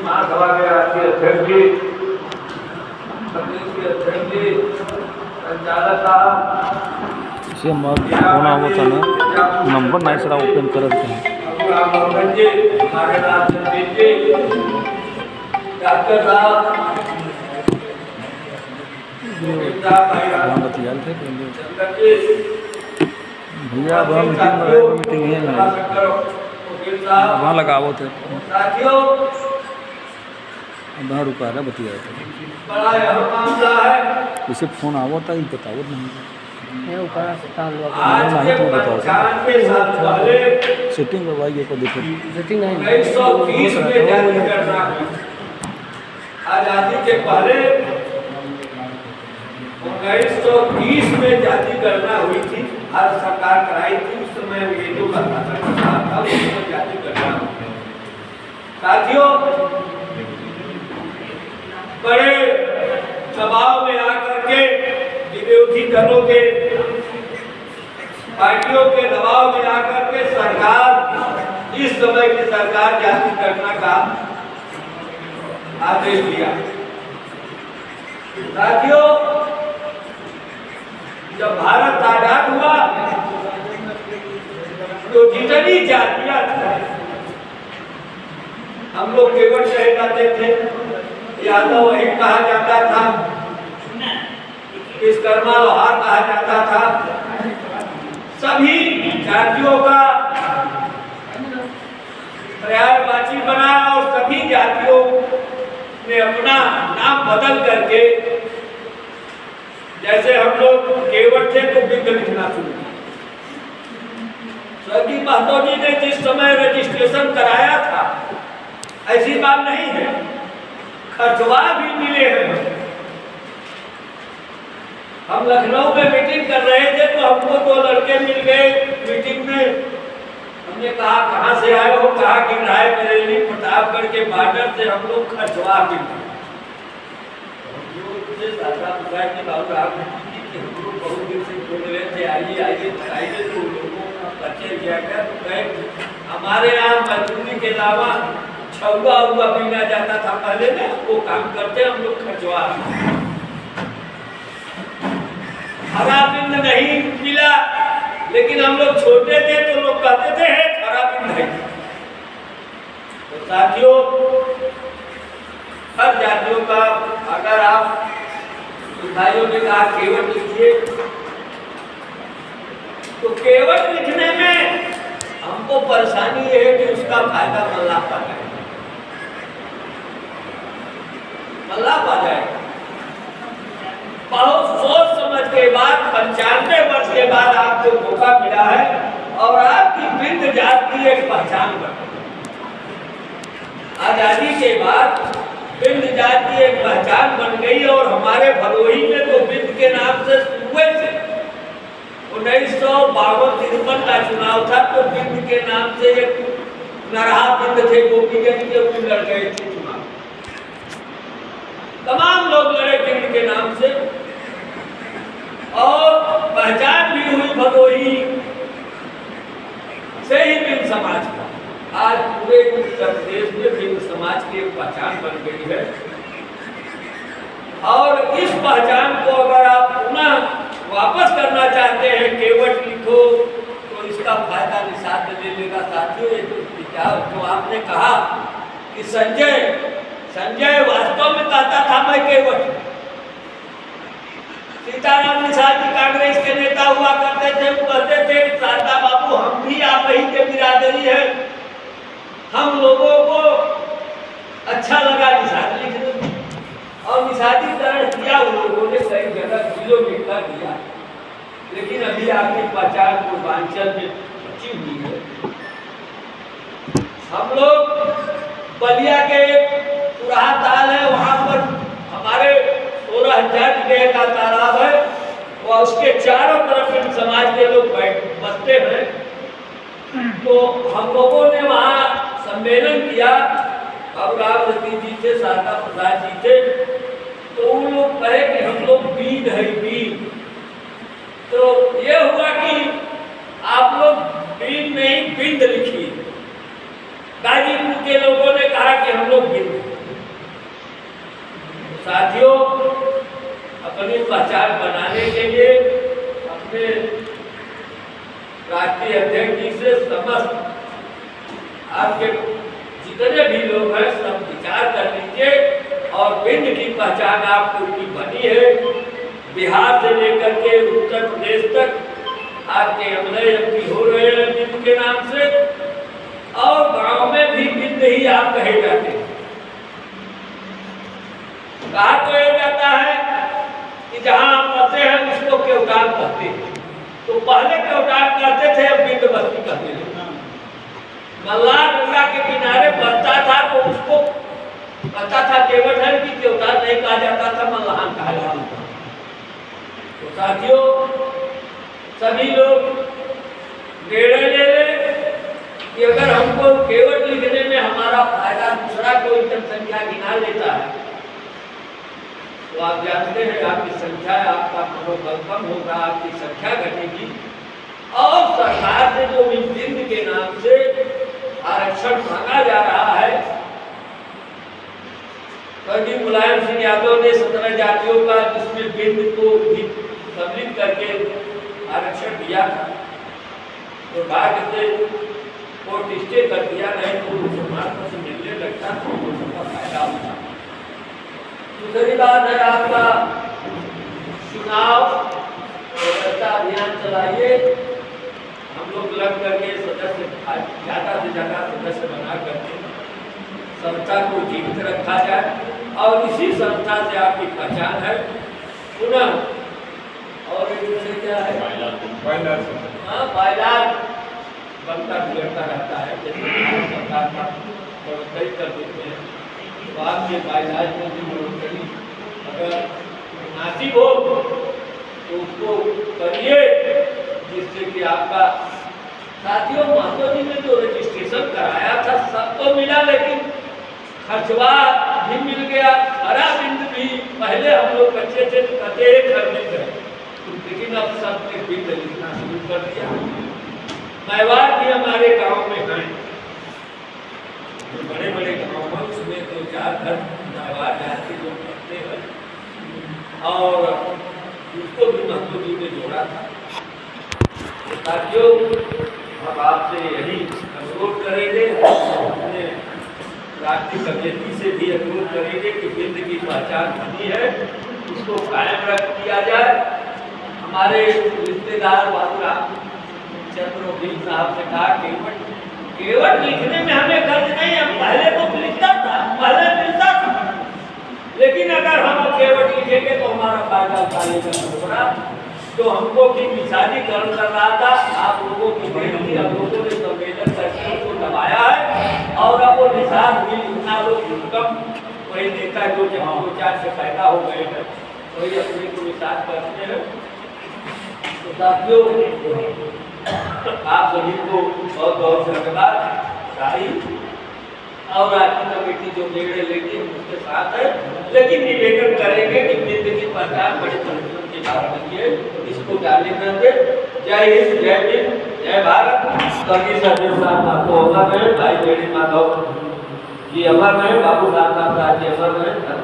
महासभा के राष्ट्रीय अध्यक्ष जी, प्रदेश के अध्यक्ष जी, संचालक साहब, फोन आवता ना नंबर नाही सर ओपन करत नाही जी, हमारे राजनीति जी, डॉक्टर साहब, बतियाल थे चंदन जी, भैया अब हम मीटिंग है ना वकील साहब, वहाँ लगावो थे साथियों, वहाँ रुका रहा बतिया थे बड़ा अहम मामला है। इसे फोन आवो था ही बताओ नहीं आज के 95 साल पहले सेटिंग करवाइए को देखो सेटिंग नहीं 1930 में जाति गणना हुई। आजादी के पहले 1930 में जाति गणना हुई थी। हर सरकार कराई थी। उस समय ये जो कर्नाटक सरकार था उसमें जाति गणना हुई। साथियों, बड़े दबाव में आकर के विरोधी दलों के पार्टियों के दबाव में आकर के सरकार, इस समय की सरकार जाति गणना का आदेश दिया। साथियों, जब भारत आजाद हुआ तो जितनी जातियां थी हम लोग केवट कहे जाते थे, यादव वही कहा जाता था, विश्वकर्मा लोहार कहा जाता था। सभी जातियों का पर्यायवाची बना और सभी जातियों ने अपना नाम बदल करके, जैसे हम लोग केवट थे तो बिंद लिखना शुरू किया। स्वर्गीय महतो जी ने जिस समय रजिस्ट्रेशन कराया था, ऐसी बात नहीं है, खर्चवा भी मिले हैं। हम लखनऊ में मीटिंग कर रहे थे तो हमको 2 लड़के मिल गए मीटिंग में। हमने कहा कहाँ से आए हो? कहा कि रायबरेली प्रतापगढ़ के बॉर्डर से हम लोग खर्चवा मिल गए। बहुत दिन से बोल रहे थे आइए आइए बताइए, तो लोगों का परिचय किया गया। तो कहे हमारे यहाँ मजदूरी के अलावा छुआ हुआ पीना जाता था पहले ना, वो काम करते हम लोग खर्चवा। हरा बिंद नहीं मिला, लेकिन हम लोग छोटे थे तो लोग कहते थे हरा बिंद है। तो साथियों, हर जातियों का, अगर आप भाइयों ने कहा केवट लिखिए, तो केवट लिखने में हमको परेशानी ये है कि उसका फायदा मल्लाह पा जाए, मल्लाह पा जाए। बहुत सोच समझ के बाद 95 वर्ष के बाद आपको मौका मिला है और आपकी बिंद जात की एक पहचान बन गई। आजादी के बाद बिंद जात की एक पहचान बन गई और हमारे भदोही में तो बिंद के नाम से शुरू से 1952-53 का चुनाव था तो बिंद के नाम से एक नरहा बिंद थे, गोपीगंज के वो लड़ गए थे चुनाव। तमाम लोग लड़े बिंद के नाम से और पहचान भी हुई भदोही से ही बिंद समाज का। आज पूरे उत्तर प्रदेश में बिंद समाज की एक पहचान बन गई है और इस पहचान को अगर आप पुनः वापस करना चाहते हैं, केवट लिखो तो इसका फायदा निषाद ले लेगा। साथियों, ये जो आपने कहा कि संजय वास्तव में कहता था मैं केवट। सीताराम निषाद जी कांग्रेस के नेता हुआ करते थे, वो कहते थे शारदा बाबू हम भी आप ही के बिरादरी है, हम लोगों को अच्छा लगा निषाद लिखने और निषादीकरण किया उन लोगों ने, कई जगह किलोमीटर दिया। लेकिन अभी आपकी पहचान पूर्वांचल में बची हुई है। हम लोग बलिया के पुराना ताल है, वहां पर हमारे 16,000 जगह का तालाब है और उसके चारों तरफ इन समाज के लोग बसते हैं। तो हम लोगों ने वहाँ सम्मेलन किया। अब रामरती जी थे, शारदा प्रसाद जी थे, तो उन लोग कहे कि हम लोग बीन है बीन। तो ये हुआ कि आप लोग बीन में ही बिंद लिखिए। गाजीपुर के कि हम लोग बिंद। साथियों, अपनी पहचान बनाने के लिए अपने राष्ट्रीय अध्यक्ष जी से समस्त आपके जितने भी लोग हैं सब विचार कर लीजिए और बिंद की पहचान आपको की बनी है। बिहार से लेकर के उत्तर प्रदेश तक आपके एमएलए एमपी हो रहे हैं बिंद के नाम से, और गांव में भी बिंद ही आप कहे जाते हैं। कहा तो ये जाता है कि जहां आप बसे हैं उसको केवटान कहते हैं, तो पहले केवटान कहते थे, अब बिंद बस्ती कहते थे। मल्लाह गंगा के किनारे बसता था तो उसको पता था केवट है कि केवटान नहीं कहा जाता था, मल्लाहान कहा जाता था। तो साथियों, सभी लोग निर्णय ले ले कि अगर हमको केवट लिखने में हमारा फायदा दूसरा कोई जनसंख्या गिना लेता है तो आप जानते हैं आपकी संख्या, आपका मनोबल कम होगा, आपकी संख्या घटेगी। और सरकार से जो बिंद के नाम से आरक्षण मांगा जा रहा है, कभी मुलायम सिंह यादव ने 17 जातियों का जिसमें बिंद को भी सम्मिलित करके आरक्षण दिया था, तो भाग्य से कोर्ट स्टे कर दिया, नहीं तो समाज से मिलने लगता तो उसका फायदा होता। दूसरी बात है आपका चुनाव अभियान चलाइए। हम लोग लग करके सदस्य ज़्यादा से ज़्यादा सदस्य बना करके संस्था को जीवित रखा जाए और इसी संस्था से आपकी पहचान है। पुनः और एक दूसरे क्या है, पायदान बनता बिगड़ता रहता है, जैसे सरकार का बढ़ोतरी कर देते हैं तो आपके पायदान में भी बढ़ोतरी अगर मुनासिब हो तो उसको करिए, जिससे कि आपका साथियों महतो जी ने जो रजिस्ट्रेशन कराया था सब तो मिला, लेकिन खर्चवा भी मिल गया। हरा बिंद भी पहले हम लोग बच्चे थे तो कहते हैं घर में गए, लेकिन अब सबने बिंद लिखना शुरू कर दिया। मैवार भी हमारे गांव में हैं, बड़े बड़े गांव में उसमें 2-4 घर मैवार जाति लोग करते हैं और उसको भी महतो जी ने जोड़ा था। तो साथियों, अब आपसे यही अनुरोध करेंगे, अपने राष्ट्रीय समिति से भी अनुरोध करेंगे कि बिंद की पहचान बनी है, उसको कायम रख दिया जाए। हमारे रिश्तेदार बाबूराम चंद्र वकील साहब से कहा केवट लिखने में हमें खर्च नहीं है, पहले तो लिखता था, पहले मिलता था, लेकिन अगर हम केवट लिखेंगे तो हमारा फायदा उठाने होगा। तो हमको भी विचारीकरण कर रहा था, आप लोगों की बेनती, हम लोगों ने संवेदन करके उसको दबाया है और अब वो निशान भी लिखना लोग कम वही नेता जो 4 से पैदा हो गए हैं वही अपने को निशान करते हैं। तो साथियों, आप सभी को बहुत बहुत धन्यवाद। और आपकी कमेटी जो निर्णय लेगी उसके साथ है, लेकिन निवेदन करेंगे कि बिंद की पहचान बड़े संगठन की बात करिए, इसको जारी कर दे। जय हिंद, जय भीम, जय भारत। सभी सदस्य आपको अमर रहे, भाई बेड़ी माधव जी अमर रहे, बाबू साहब जी अमर रहे।